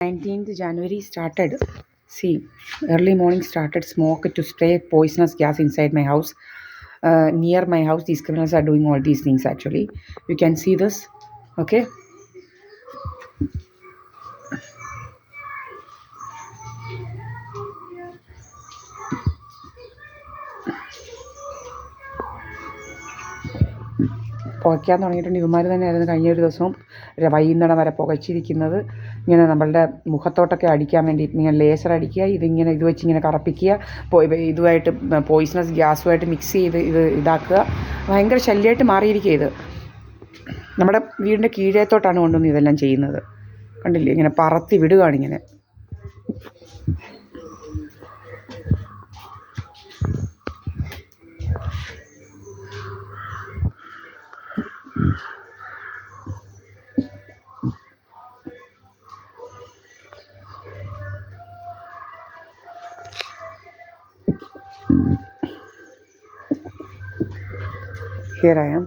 19th January started. See, early morning started smoke to spray poisonous gas inside my house. Near my house, these criminals are doing all these things actually. You can see this, okay? പുകയ്ക്കാൻ തുടങ്ങിയിട്ടുണ്ട്. ഇവന്മാർ തന്നെയായിരുന്നു കഴിഞ്ഞൊരു ദിവസവും വൈകുന്നേരം വരെ പുകച്ചിരിക്കുന്നത്. ഇങ്ങനെ നമ്മളുടെ മുഖത്തോട്ടൊക്കെ അടിക്കാൻ വേണ്ടിയിട്ട് ഇങ്ങനെ ലേസർ അടിക്കുക, ഇതിങ്ങനെ ഇത് വെച്ച് ഇങ്ങനെ കറപ്പിക്കുക, ഇതുമായിട്ട് പോയിസണസ് ഗ്യാസുമായിട്ട് മിക്സ് ചെയ്ത് ഇതാക്കുക. ഭയങ്കര ശല്യമായിട്ട് മാറിയിരിക്കുക ഇത്. നമ്മുടെ വീടിൻ്റെ കീഴേത്തോട്ടാണ് കൊണ്ടുവന്ന് ഇതെല്ലാം ചെയ്യുന്നത്. കണ്ടില്ലേ, ഇങ്ങനെ പറത്തി വിടുകയാണ് ഇങ്ങനെ. Here I am.